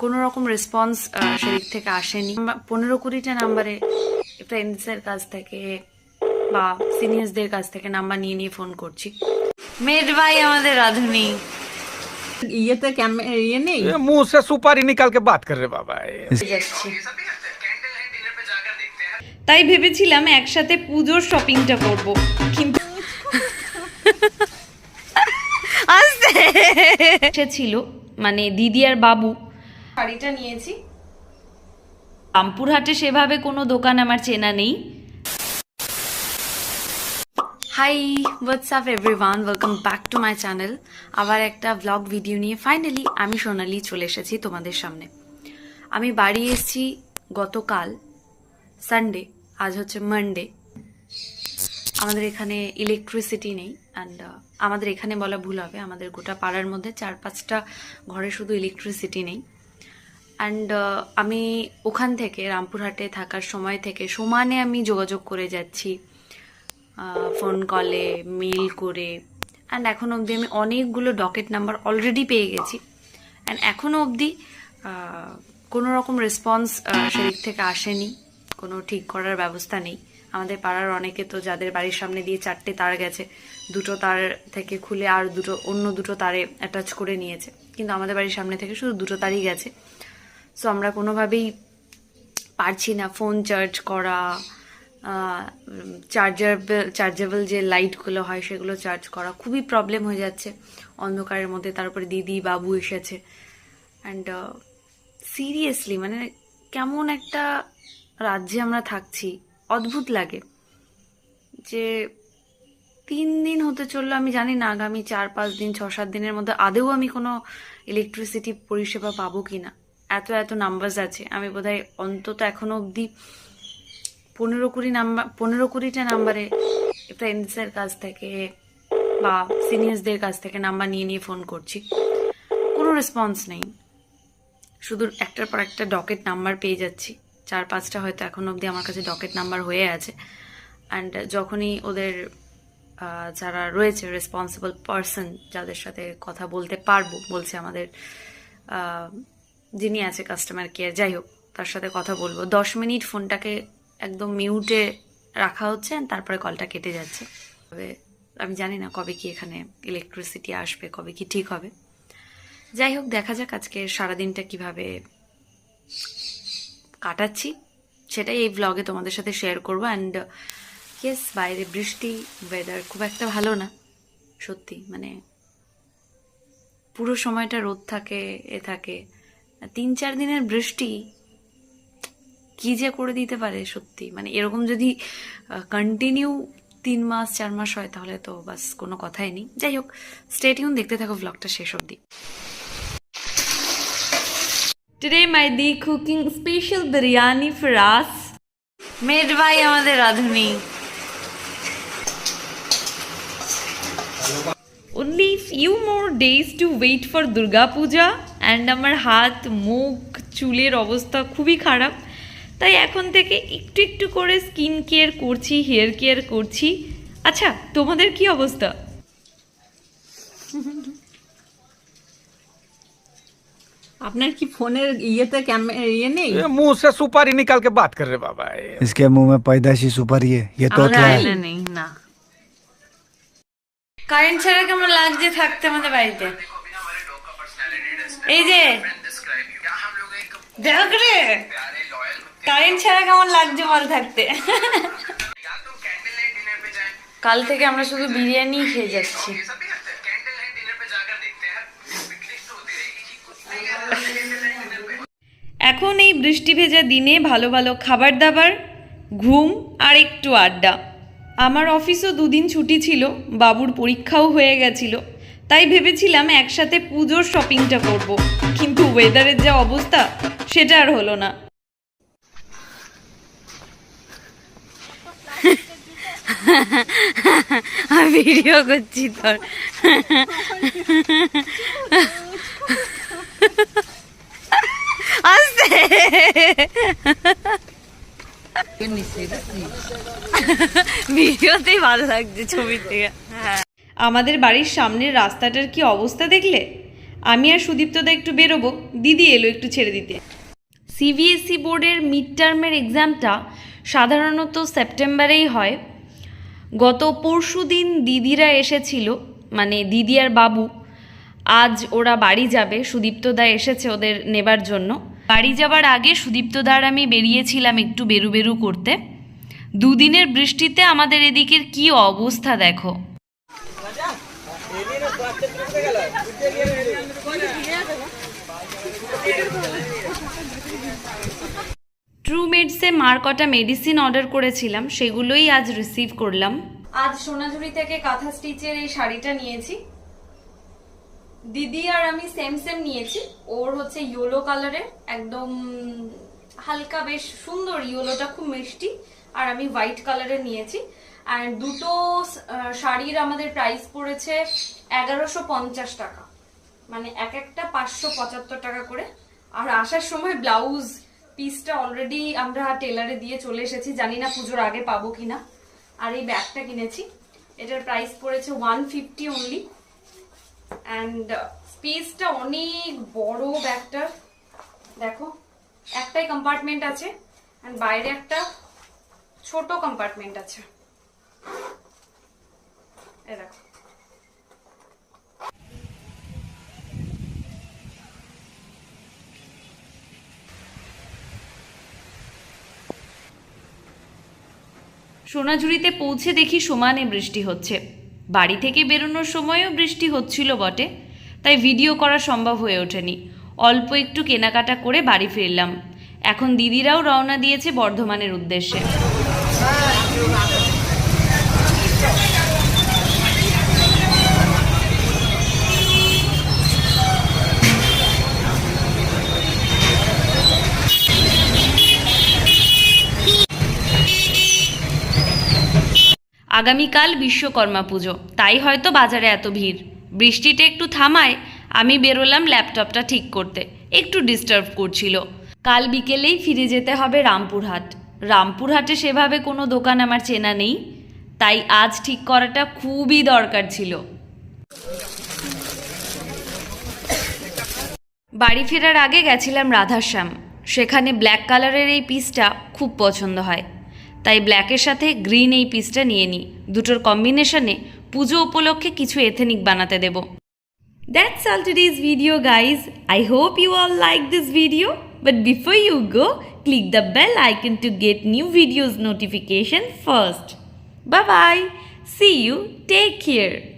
কোনো রকম রেসপন্স সেদিক থেকে আসেনি। 15-20টা নাম্বারে ফ্রেন্ডসের কাছ থেকে বা সিনিয়র্সদের কাছ থেকে নাম্বার নিয়ে নিয়ে ফোন করছি। মেড ভাই আমাদের রাধুনি ইয়েতে ইয়ে নেই, मुंह से सुपारी निकाल के बात कर रहे बाबा। যাচ্ছি। তাই ভেবেছিলাম একসাথে পুজোর শপিংটা করব, কিন্তু সে ছিল মানে দিদি আর বাবু। শাড়িটা নিয়েছি রামপুরহাটে, সেভাবে কোনো দোকান আমার চেনা নেই। Hi, WhatsApp everyone, welcome back to my channel. আবার একটা ভ্লগ ভিডিও নিয়ে ফাইনালি আমি সোনালি চলে এসেছি তোমাদের সামনে। আমি বাড়ি এসেছি গতকাল সানডে, আজ হচ্ছে মানডে। আমাদের এখানে ইলেকট্রিসিটি নেই, অ্যান্ড আমাদের এখানে বলা ভুল হবে, আমাদের গোটা পাড়ার মধ্যে 4-5টা ঘরে শুধু ইলেকট্রিসিটি নেই। অ্যান্ড আমি ওখান থেকে রামপুরহাটে থাকার সময় থেকে সমানে আমি যোগাযোগ করে যাচ্ছি, ফোন কলে, মেল করে, অ্যান্ড এখনও অবধি আমি অনেকগুলো ডকেট নাম্বার অলরেডি পেয়ে গেছি। অ্যান্ড এখনও অবধি কোনো রকম রেসপন্স সেদিক থেকে আসেনি, কোনো ঠিক করার ব্যবস্থা নেই। আমাদের পাড়ার অনেকে তো যাদের বাড়ির সামনে দিয়ে 4টে তার গেছে, 2টো তার থেকে খুলে আর অন্য দুটো তারে অ্যাটাচ করে নিয়েছে, কিন্তু আমাদের বাড়ির সামনে থেকে শুধু 2টো তারই গেছে। সো আমরা কোনোভাবেই পারছি না ফোন চার্জ করা, চার্জেবল যে লাইটগুলো হয় সেগুলো চার্জ করা, খুবই প্রবলেম হয়ে যাচ্ছে অন্ধকারের মধ্যে। তারপরে দিদি বাবু এসেছে, অ্যান্ড সিরিয়াসলি মানে কেমন একটা রাজ্যে আমরা থাকছি, অদ্ভুত লাগে যে 3 দিন হতে চললো, আমি জানি না আগামী 4-5 দিন 6-7 দিনের মধ্যে আদেও আমি কোনো ইলেকট্রিসিটি পরিষেবা পাবো কিনা। এত নাম্বারস আছে, আমি বোধহয় অন্তত এখনো অবধি 15-20টা নাম্বারে ফ্রেন্ডসের কাছ থেকে বা সিনিয়র্সদের কাছ থেকে নাম্বার নিয়ে নিয়ে ফোন করছি, কোনো রেসপন্স নেই। শুধু একটার পর একটা ডকেট নাম্বার পেয়ে যাচ্ছি, 4-5টা হয়তো এখনো অবধি আমার কাছে ডকেট নাম্বার হয়ে আছে। অ্যান্ড যখনই ওদের যারা রয়েছে রেসপন্সিবল পার্সন, যাদের সাথে কথা বলতে পারবো, বলছে আমাদের যিনি আছে কাস্টমার কেয়ার, যাই হোক তার সাথে কথা বলবো, 10 মিনিট ফোনটাকে একদম মিউটে রাখা হচ্ছে, তারপরে কলটা কেটে যাচ্ছে। তবে আমি জানি না কবে কি এখানে ইলেকট্রিসিটি আসবে, কবে কি ঠিক হবে। যাই হোক, দেখা যাক আজকে সারাদিনটা কিভাবে কাটাচ্ছি, সেটাই এই ব্লগে তোমাদের সাথে শেয়ার করবো। অ্যান্ড ইয়েস, বাইরে বৃষ্টি, ওয়েদার খুব একটা ভালো না সত্যি, মানে পুরো সময়টা রোদ থাকে, থাকে 3-4 দিনের বৃষ্টি কি যে করে দিতে পারে সত্যি। মানে এরকম যদি কন্টিনিউ 3 মাস 4 মাস হয় তাহলে তো বাস কোনো কথাই নেই। যাই হোক, স্টে টিউন, দেখতে থাকো ব্লগটা শেষ অবধি। Today my di cooking special biryani for us. Made by আমাদের রাধুনি। Only few more days to wait for Durga Puja, and আমার হাত মুখ চুলের অবস্থা খুবই খারাপ, তাই এখন থেকে একটু একটু করে স্কিন কেয়ার করছি, হেয়ার কেয়ার করছি। আচ্ছা, তোমাদের কি অবস্থা? আপনার কি ফোনের ইয়েতে ইয়ে নেই? मुंह से सुपारी निकाल के बात कर रहे बाबा। इसके मुंह में पैदाइशी सुपारी है, ये तोतला है। নেই না। কারেন্ট ছাড়া কেমন লাগছে থাকতে আমাদের বাড়িতে? এই যে দেখ রে, কারেন্ট ছাড়া কেমন লাগছে বল থাকতে? কাল থেকে আমরা শুধু বিরিয়ানি খেয়ে যাচ্ছি। এখন এই বৃষ্টি ভেজা দিনে ভালো ভালো খাবার দাবার, ঘুম আর একটু আড্ডা। আমার অফিসও 2 দিন ছুটি ছিল, বাবুর পরীক্ষাও হয়ে গেছিল, তাই ভেবেছিলাম একসাথে পুজোর শপিংটা করব, কিন্তু ওয়েদারের যা অবস্থা সেটা আর হলো না। ভিডিও করছি তোর। আসতে ভিডিওতেই ভালো লাগছে, ছবির থেকে। আমাদের বাড়ির সামনের রাস্তাটার কি অবস্থা দেখলে? আমি আর সুদীপ্তদা একটু বেরোবো, দিদি এলো একটু ছেড়ে দিতে। সিবিএসসি বোর্ডের মিড টার্মের এক্সামটা সাধারণত সেপ্টেম্বরেই হয়। গত পরশু দিন দিদিরা এসেছিল, মানে দিদি আর বাবু। আজ ওরা বাড়ি যাবে, সুদীপ্তদা এসেছে ওদের নেবার জন্য। বাড়ি যাবার আগে সুদীপ্তদা আর আমি বেরিয়েছিলাম একটু বেরু করতে। দুদিনের বৃষ্টিতে আমাদের এদিকের কি অবস্থা দেখো। ট্রুমেডসে মার কটা মেডিসিন অর্ডার করেছিলাম, সেগুলোই আজ রিসিভ করলাম। আজ সোনাঝুরি থেকে কাঁথা স্টিচের এই শাড়িটা নিয়েছি। দিদি আর আমি সেম নিয়েছি। ওর হচ্ছে ইয়েলো কালারের, একদম হালকা বেশ সুন্দর, ইয়েলোটা খুব মিষ্টি। আর আমি হোয়াইট কালারের নিয়েছি। আর দুটো শাড়ির আমাদের প্রাইস পড়েছে 1150 টাকা, মানে এক একটা 575 টাকা করে। আর আসার সময় ব্লাউজ পিসটা অলরেডি আমরা টেলারে দিয়ে চলে এসেছি, জানি না পুজোর আগে পাবো কিনা। আর এই ব্যাগটা কিনেছি, এটার প্রাইস পড়েছে 150 অনলি। অ্যান্ড স্পেসটা অনেক বড় ব্যাগটার, দেখো একটাই কম্পার্টমেন্ট আছে, অ্যান্ড বাইরে একটা ছোট কম্পার্টমেন্ট আছে। এই দেখো, সোনাঝুরিতে পৌঁছে দেখি সমানে বৃষ্টি হচ্ছে। বাড়ি থেকে বেরোনোর সময়ও বৃষ্টি হচ্ছিল বটে, তাই ভিডিও করা সম্ভব হয়ে ওঠেনি। অল্প একটু কেনাকাটা করে বাড়ি ফিরলাম। এখন দিদিরাও রওনা দিয়েছে বর্ধমানের উদ্দেশ্যে। আগামীকাল বিশ্বকর্মা পুজো, তাই হয়তো বাজারে এত ভিড়। বৃষ্টিটা একটু থামায় আমি বেরোলাম ল্যাপটপটা ঠিক করতে, একটু ডিস্টার্ব করছিল। কাল বিকেলেই ফিরে যেতে হবে রামপুরহাট। রামপুরহাটে সেভাবে কোনো দোকান আমার চেনা নেই, তাই আজ ঠিক করাটা খুবই দরকার ছিল। বাড়ি ফেরার আগে গেছিলাম রাধাশ্যাম, সেখানে ব্ল্যাক কালারের এই পিসটা খুব পছন্দ হয়, তাই ব্ল্যাকের সাথে গ্রিন এই পিসটা নিয়ে নিই। দুটোর কম্বিনেশনে পুজো উপলক্ষে কিছু এথেনিক বানাতে দেব। That's all today's video, guys. I hope you all like this video. But before you go, click the bell icon to get new videos notification first. Bye bye. See you. Take care.